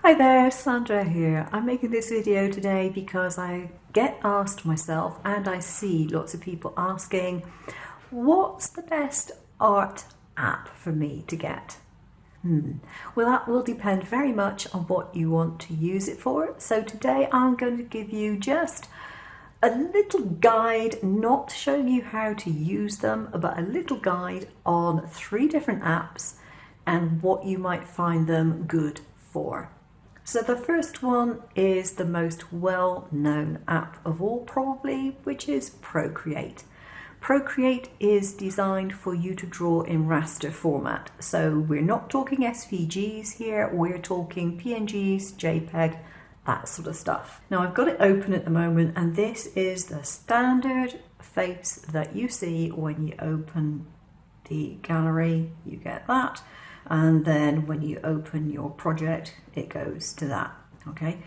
Hi there, Sandra here. I'm making this video today because I get asked myself and I see lots of people asking, what's the best art app for me to get? Well, that will depend very much on what you want to use it for. So today I'm going to give you just a little guide, not showing you how to use them, but a little guide on 3 different apps and what you might find them good for. So the first one is the most well-known app of all probably, which is Procreate. Procreate is designed for you to draw in raster format. So we're not talking SVGs here, we're talking PNGs, JPEG, that sort of stuff. Now I've got it open at the moment and this is the standard face that you see when you open the gallery, you get that. And then when you open your project, it goes to that, okay?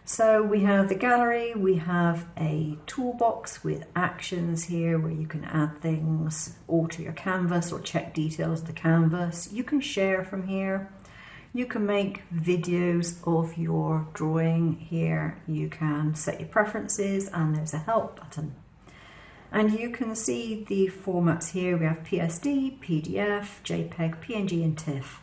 So we have the gallery, we have a toolbox with actions here where you can add things, alter your canvas or check details of the canvas. You can share from here. You can make videos of your drawing here. You can set your preferences and there's a help button. And you can see the formats here. We have PSD, PDF, JPEG, PNG and TIFF.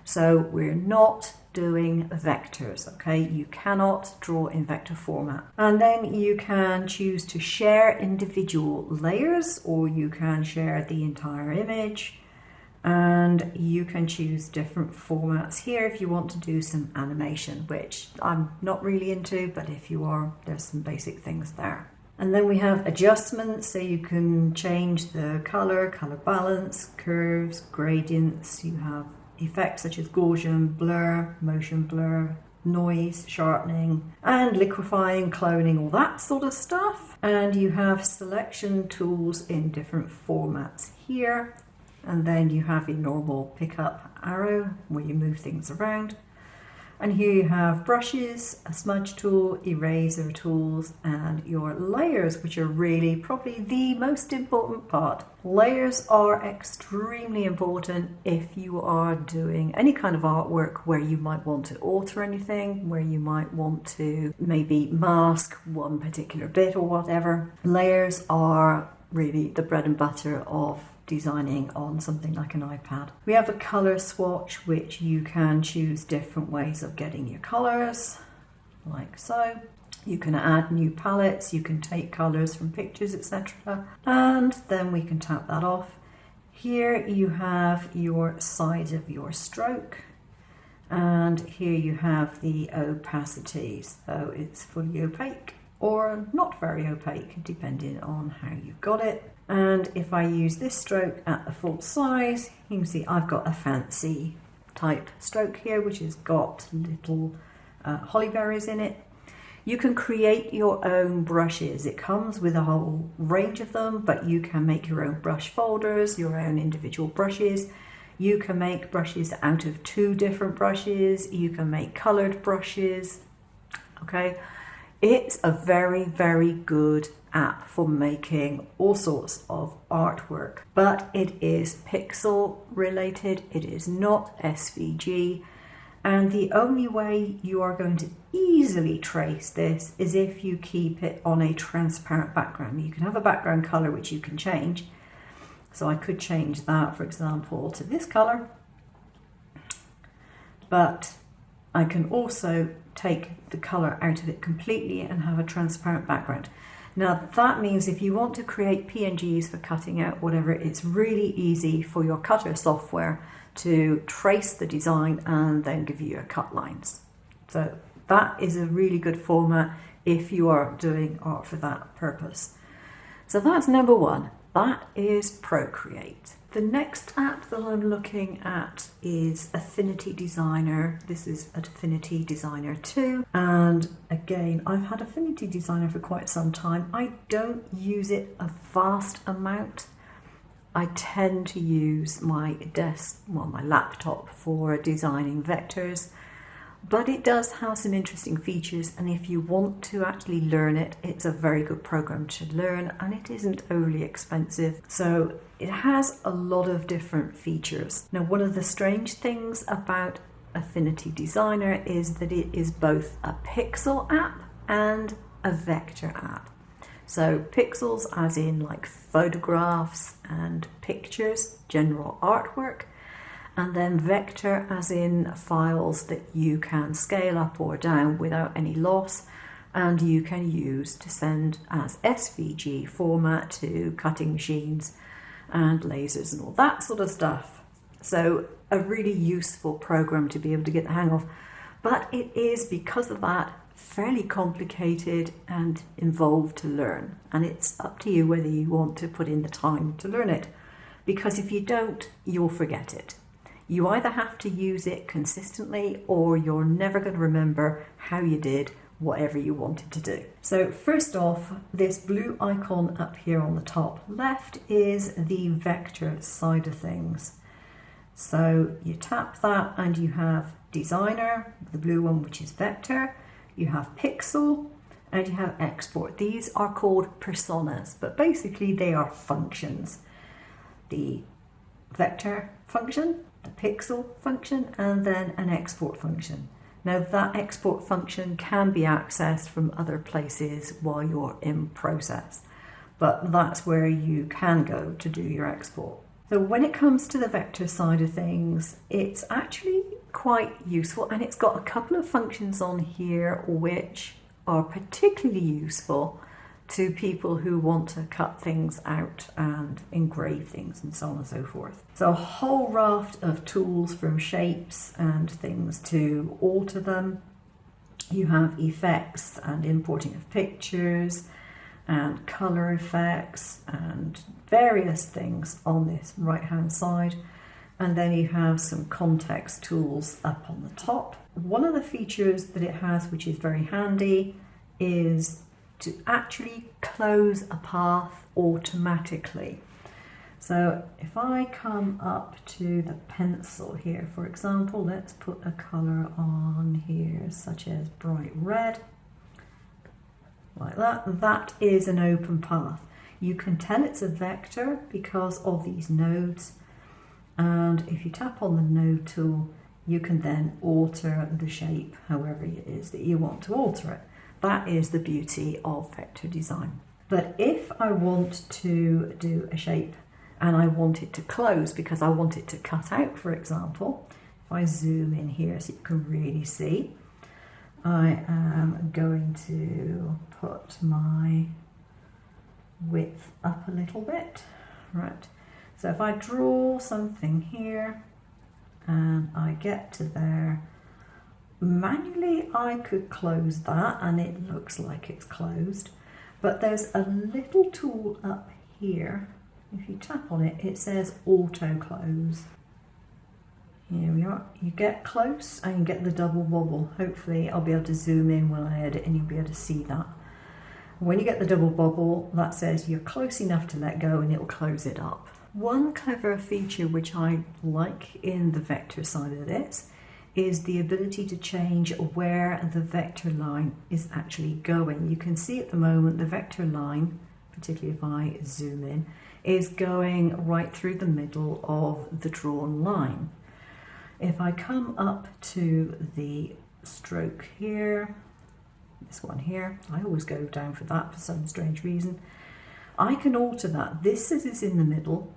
So we're not doing vectors, okay? You cannot draw in vector format. And then you can choose to share individual layers or you can share the entire image. And you can choose different formats here if you want to do some animation, which I'm not really into, but if you are, there's some basic things there. And then we have adjustments, so you can change the color balance, curves, gradients. You have effects such as Gaussian, blur, motion blur, noise, sharpening, and liquefying, cloning, all that sort of stuff. And you have selection tools in different formats here. And then you have your normal pickup arrow where you move things around. And here you have brushes, a smudge tool, eraser tools, and your layers, which are really probably the most important part. Layers are extremely important if you are doing any kind of artwork where you might want to alter anything, where you might want to maybe mask one particular bit or whatever. Layers are really the bread and butter of designing on something like an iPad. We have a color swatch, which you can choose different ways of getting your colors, like so. You can add new palettes, you can take colors from pictures, etc. And then we can tap that off. Here you have your size of your stroke. And here you have the opacity, so it's fully opaque or not very opaque, depending on how you've got it. And if I use this stroke at the full size, you can see I've got a fancy type stroke here, which has got little holly berries in it. You can create your own brushes. It comes with a whole range of them, but you can make your own brush folders, your own individual brushes. You can make brushes out of 2 different brushes. You can make colored brushes, okay? It's a very, very good app for making all sorts of artwork, but it is pixel related, it is not SVG, and the only way you are going to easily trace this is if you keep it on a transparent background. You can have a background color which you can change, so I could change that, for example, to this color, but I can also take the color out of it completely and have a transparent background. Now that means if you want to create PNGs for cutting out whatever, it's really easy for your cutter software to trace the design and then give you your cut lines. So that is a really good format if you are doing art for that purpose. So that's number 1, that is Procreate. The next app that I'm looking at is Affinity Designer. This is Affinity Designer 2. And again, I've had Affinity Designer for quite some time. I don't use it a vast amount. I tend to use my my laptop for designing vectors. But it does have some interesting features, and if you want to actually learn it, it's a very good program to learn, and it isn't overly expensive. So it has a lot of different features. Now, one of the strange things about Affinity Designer is that it is both a pixel app and a vector app. So pixels as in like photographs and pictures, general artwork, and then vector as in files that you can scale up or down without any loss, and you can use to send as SVG format to cutting machines and lasers and all that sort of stuff. So a really useful program to be able to get the hang of. But it is, because of that, fairly complicated and involved to learn. And it's up to you whether you want to put in the time to learn it. Because if you don't, you'll forget it. You either have to use it consistently or you're never going to remember how you did whatever you wanted to do. So first off, this blue icon up here on the top left is the vector side of things. So you tap that and you have Designer, the blue one, which is vector, you have pixel, and you have export. These are called personas, but basically they are functions. The vector function, the pixel function, and then an export function. Now that export function can be accessed from other places while you're in process, but that's where you can go to do your export. So when it comes to the vector side of things, it's actually quite useful, and it's got a couple of functions on here which are particularly useful to people who want to cut things out and engrave things and so on and so forth. So a whole raft of tools, from shapes and things to alter them. You have effects and importing of pictures and color effects and various things on this right hand side. And then you have some context tools up on the top. One of the features that it has, which is very handy, is to actually close a path automatically. So if I come up to the pencil here, for example, let's put a colour on here such as bright red, like that. That is an open path. You can tell it's a vector because of these nodes, and if you tap on the node tool, you can then alter the shape however it is that you want to alter it. That is the beauty of vector design. But if I want to do a shape and I want it to close because I want it to cut out, for example, if I zoom in here so you can really see, I am going to put my width up a little bit, right? So if I draw something here and I get to there, manually I could close that and it looks like it's closed, but there's a little tool up here. If you tap on it, it says auto close. Here we are. You get close and you get the double wobble. Hopefully I'll be able to zoom in when I edit and you'll be able to see that. When you get the double bubble, that says you're close enough to let go and it will close it up. One clever feature which I like in the vector side of this is the ability to change where the vector line is actually going. You can see at the moment the vector line, particularly if I zoom in, is going right through the middle of the drawn line. If I come up to the stroke here, this one here, I always go down for that for some strange reason, I can alter that. This is in the middle.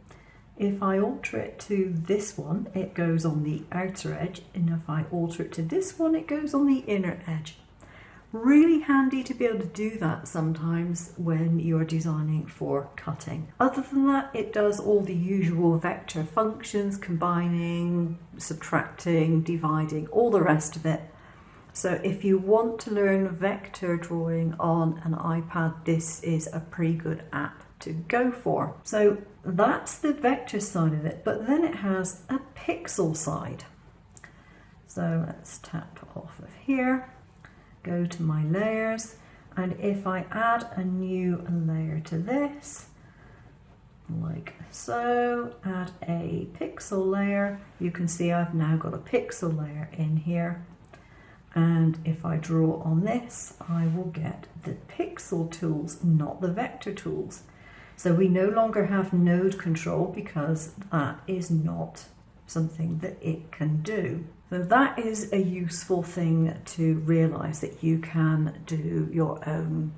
If I alter it to this one, it goes on the outer edge, and if I alter it to this one, it goes on the inner edge. Really handy to be able to do that sometimes when you're designing for cutting. Other than that, it does all the usual vector functions, combining, subtracting, dividing, all the rest of it. So if you want to learn vector drawing on an iPad, this is a pretty good app to go for. So that's the vector side of it, but then it has a pixel side. So let's tap off of here, go to my layers, and if I add a new layer to this, like so, add a pixel layer, you can see I've now got a pixel layer in here. And if I draw on this, I will get the pixel tools, not the vector tools. So we no longer have node control because that is not something that it can do. So that is a useful thing to realise, that you can do your own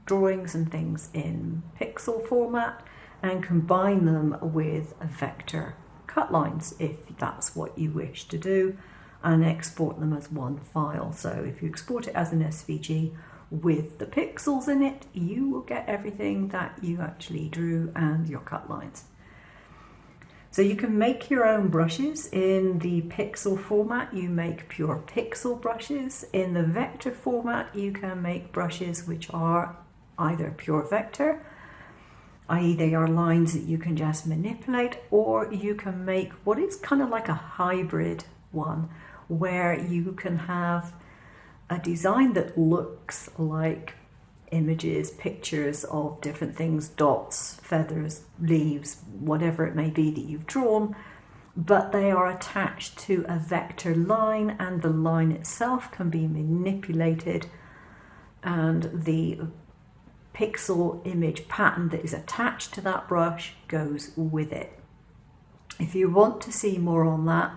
drawings and things in pixel format and combine them with vector cut lines if that's what you wish to do, and export them as one file. So if you export it as an SVG with the pixels in it, you will get everything that you actually drew and your cut lines. So you can make your own brushes in the pixel format. You make pure pixel brushes. In the vector format, you can make brushes which are either pure vector, i.e. they are lines that you can just manipulate, or you can make what is kind of like a hybrid one, where you can have a design that looks like images, pictures of different things, dots, feathers, leaves, whatever it may be that you've drawn, but they are attached to a vector line, and the line itself can be manipulated, and the pixel image pattern that is attached to that brush goes with it. If you want to see more on that,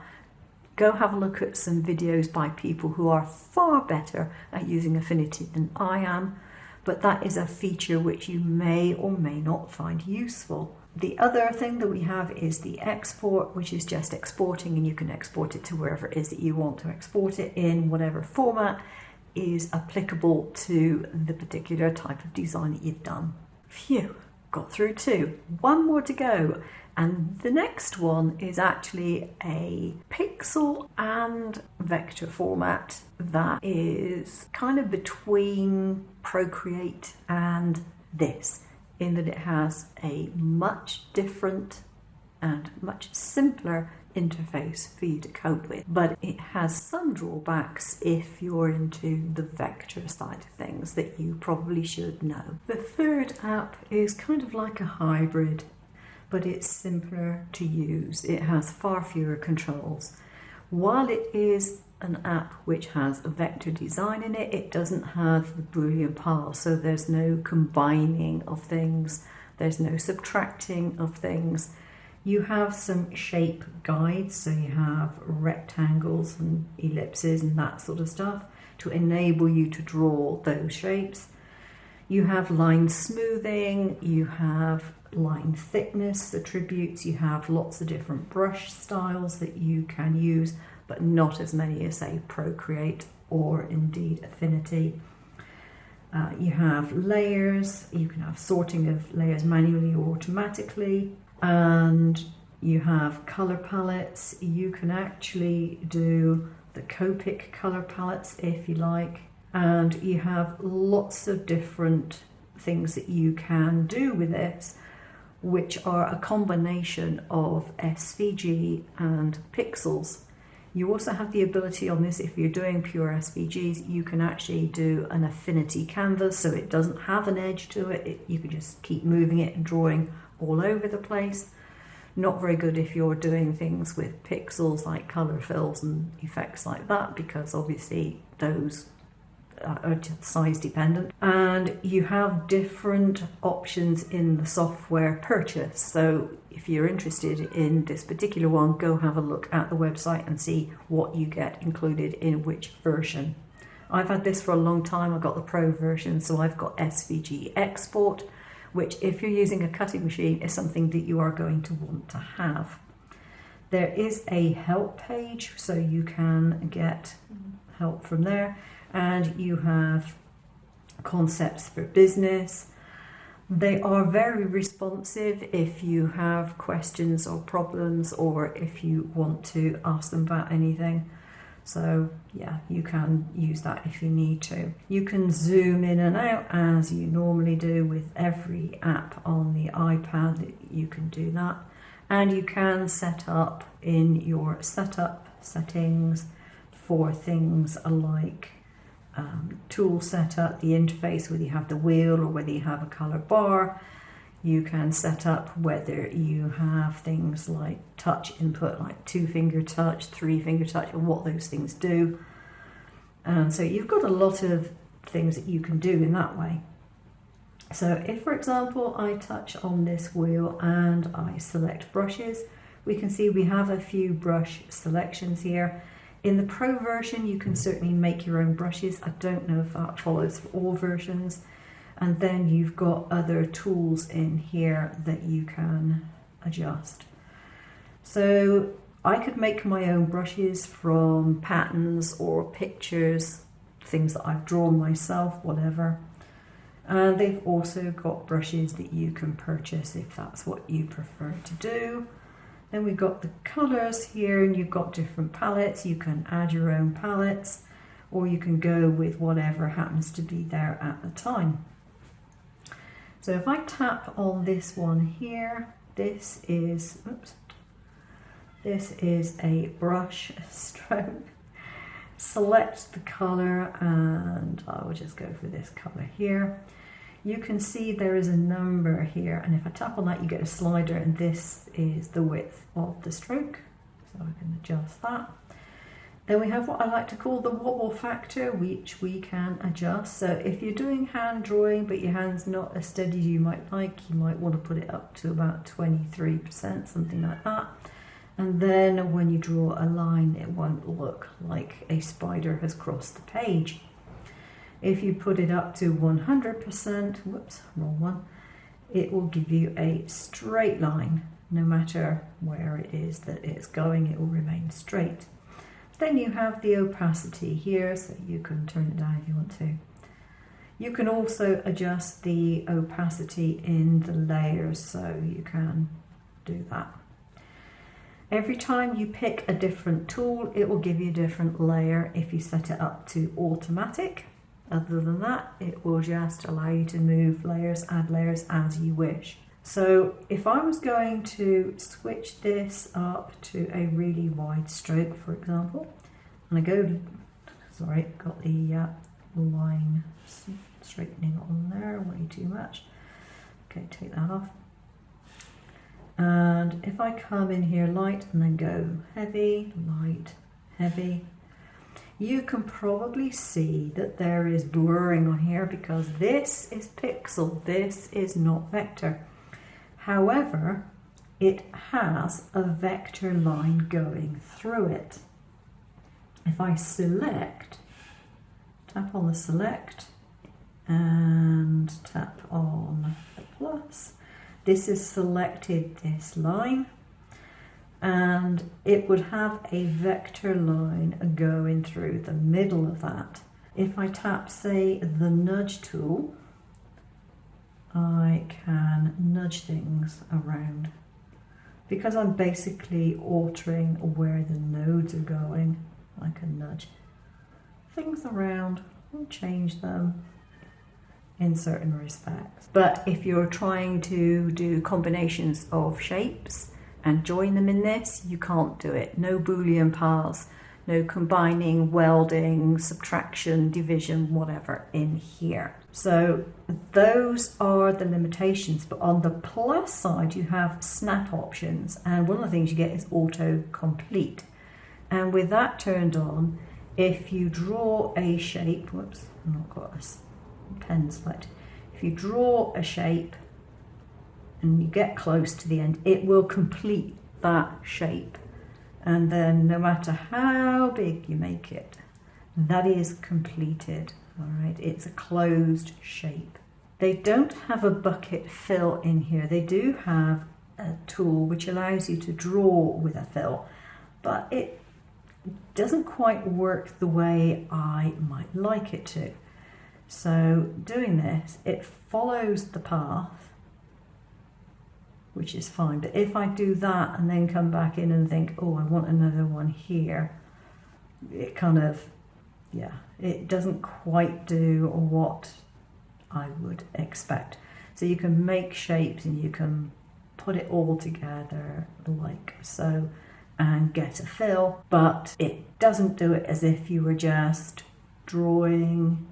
go have a look at some videos by people who are far better at using Affinity than I am, but that is a feature which you may or may not find useful. The other thing that we have is the export, which is just exporting, and you can export it to wherever it is that you want to export it in, whatever format is applicable to the particular type of design that you've done. Phew, got through two. One more to go. And the next one is actually a pixel and vector format that is kind of between Procreate and this, in that it has a much different and much simpler interface for you to cope with, but it has some drawbacks if you're into the vector side of things that you probably should know. The third app is kind of like a hybrid, but it's simpler to use. It has far fewer controls. While it is an app which has a vector design in it, it doesn't have the Boolean pile, so there's no combining of things, there's no subtracting of things. You have some shape guides, so you have rectangles and ellipses and that sort of stuff to enable you to draw those shapes. You have line smoothing, you have line thickness attributes, you have lots of different brush styles that you can use, but not as many as, say, Procreate or indeed Affinity. You have layers, you can have sorting of layers manually or automatically, and you have color palettes. You can actually do the Copic color palettes if you like, and you have lots of different things that you can do with this, which are a combination of SVG and pixels. You also have the ability on this, if you're doing pure SVGs, you can actually do an Affinity canvas, so it doesn't have an edge to it. You can just keep moving it and drawing all over the place. Not very good if you're doing things with pixels like color fills and effects like that, because obviously those are just size dependent. And you have different options in the software purchase, so if you're interested in this particular one, go have a look at the website and see what you get included in which version. I've had this for a long time. I've got the Pro version, so I've got SVG export, which if you're using a cutting machine is something that you are going to want to have. There is a help page, so you can get help from there. And you have concepts for business. They are very responsive if you have questions or problems, or if you want to ask them about anything. So yeah, you can use that if you need to. You can zoom in and out as you normally do with every app on the iPad. You can do that. And you can set up in your setup settings for things like tool setup, the interface, whether you have the wheel or whether you have a color bar. You can set up whether you have things like touch input, like 2-finger touch, 3-finger touch, and what those things do. And so you've got a lot of things that you can do in that way. So if, for example, I touch on this wheel and I select brushes, we can see we have a few brush selections here. In the Pro version, you can certainly make your own brushes. I don't know if that follows for all versions. And then you've got other tools in here that you can adjust. So I could make my own brushes from patterns or pictures, things that I've drawn myself, whatever. And they've also got brushes that you can purchase if that's what you prefer to do. Then we've got the colours here, and you've got different palettes. You can add your own palettes, or you can go with whatever happens to be there at the time. So if I tap on this one here, this is a brush stroke. Select the colour, and I will just go for this colour here. You can see there is a number here, and if I tap on that you get a slider, and this is the width of the stroke, so I can adjust that. Then we have what I like to call the wobble factor, which we can adjust. So if you're doing hand drawing but your hand's not as steady as you might like, you might want to put it up to about 23%, something like that. And then when you draw a line, it won't look like a spider has crossed the page. If you put it up to 100%, whoops, wrong one, it will give you a straight line. No matter where it is that it's going, it will remain straight. Then you have the opacity here, so you can turn it down if you want to. You can also adjust the opacity in the layers, so you can do that. Every time you pick a different tool, it will give you a different layer if you set it up to automatic. Other than that, it will just allow you to move layers, add layers as you wish. So if I was going to switch this up to a really wide stroke, for example, and I go, sorry, got the line straightening on there, way too much. Okay, take that off. And if I come in here light and then go heavy, light, heavy, you can probably see that there is blurring on here because this is pixel, this is not vector. However, it has a vector line going through it. If I select, tap on the select and tap on the plus, this has selected this line, and it would have a vector line going through the middle of that. If I tap, say, the nudge tool, I can nudge things around because I'm basically altering where the nodes are going. I can nudge things around and change them in certain respects. But if you're trying to do combinations of shapes and join them in this, you can't do it. No Boolean paths, no combining, welding, subtraction, division, whatever in here. So those are the limitations, but on the plus side you have snap options, and one of the things you get is auto-complete. And with that turned on, if you draw a shape, whoops, I've not got a pen selected. If you draw a shape and you get close to the end, it will complete that shape. And then no matter how big you make it, that is completed. All right, it's a closed shape. They don't have a bucket fill in here. They do have a tool which allows you to draw with a fill, but it doesn't quite work the way I might like it to. So doing this, it follows the path, which is fine. But if I do that and then come back in and think, oh, I want another one here, it kind of, yeah, it doesn't quite do what I would expect. So you can make shapes and you can put it all together like so and get a fill, but it doesn't do it as if you were just drawing.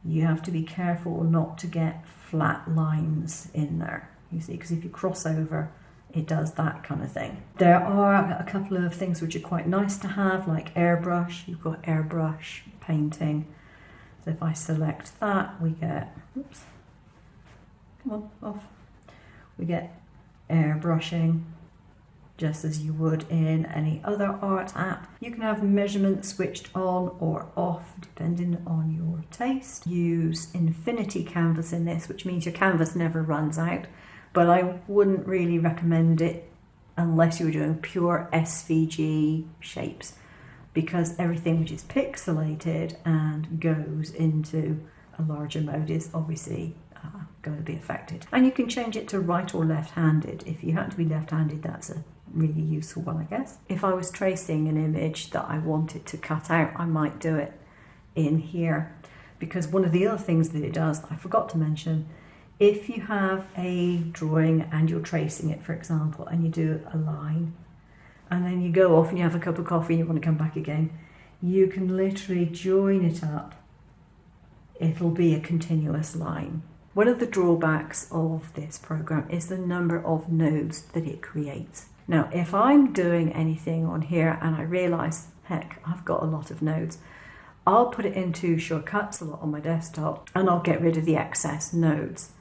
You have to be careful not to get flat lines in there, you see, because if you cross over, it does that kind of thing. There are a couple of things which are quite nice to have, like airbrush. You've got airbrush painting. So if I select that, we get, oops, come on, off. We get airbrushing. just as you would in any other art app. You can have measurements switched on or off depending on your taste. Use infinity canvas in this, which means your canvas never runs out, but I wouldn't really recommend it unless you were doing pure SVG shapes, because everything which is pixelated and goes into a larger mode is obviously going to be affected. And you can change it to right or left-handed. If you happen to be left-handed, that's a really useful one, I guess. If I was tracing an image that I wanted to cut out, I might do it in here, because one of the other things that it does, I forgot to mention, if you have a drawing and you're tracing it, for example, and you do a line, and then you go off and you have a cup of coffee and you want to come back again, you can literally join it up. It'll be a continuous line. One of the drawbacks of this program is the number of nodes that it creates. Now, if I'm doing anything on here and I realise, heck, I've got a lot of nodes, I'll put it into shortcuts a lot on my desktop and I'll get rid of the excess nodes.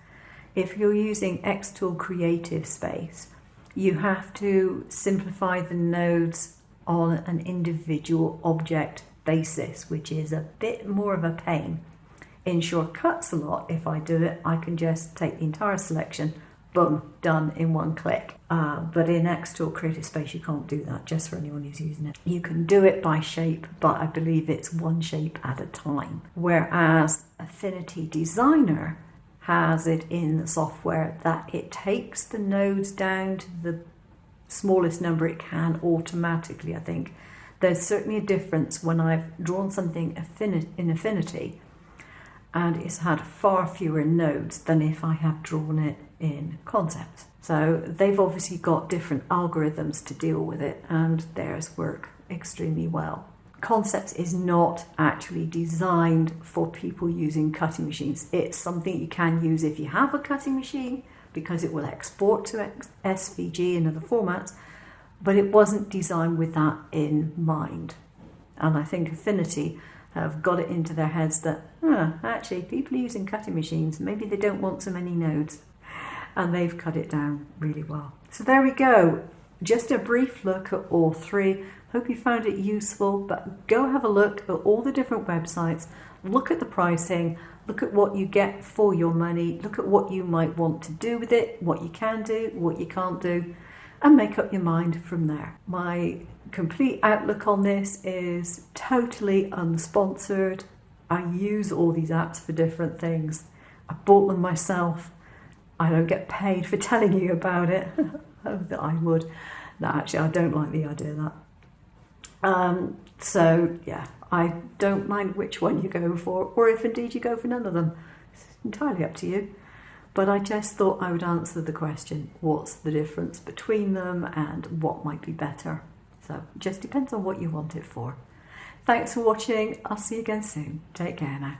If you're using Xtool Creative Space, you have to simplify the nodes on an individual object basis, which is a bit more of a pain. In shortcuts a lot, if I do it, I can just take the entire selection, boom, done in one click. But in Xtool Creative Space, you can't do that, just for anyone who's using it. You can do it by shape, but I believe it's one shape at a time. Whereas Affinity Designer has it in the software that it takes the nodes down to the smallest number it can automatically, I think. There's certainly a difference when I've drawn something in Affinity and it's had far fewer nodes than if I have drawn it in Concept. So they've obviously got different algorithms to deal with it, and theirs work extremely well. Concept is not actually designed for people using cutting machines. It's something you can use if you have a cutting machine, because it will export to SVG and other formats, but it wasn't designed with that in mind. And I think Affinity have got it into their heads that, actually, people using cutting machines, maybe they don't want so many nodes, and they've cut it down really well. So there we go. Just a brief look at all three. Hope you found it useful, but go have a look at all the different websites, look at the pricing, look at what you get for your money, look at what you might want to do with it, what you can do, what you can't do, and make up your mind from there. My complete outlook on this is totally unsponsored. I use all these apps for different things. I bought them myself. I don't get paid for telling you about it. Oh, that I would. No, actually, I don't like the idea of that. So, yeah, I don't mind which one you go for, or if indeed you go for none of them. It's entirely up to you. But I just thought I would answer the question, what's the difference between them and what might be better? So it just depends on what you want it for. Thanks for watching. I'll see you again soon. Take care now.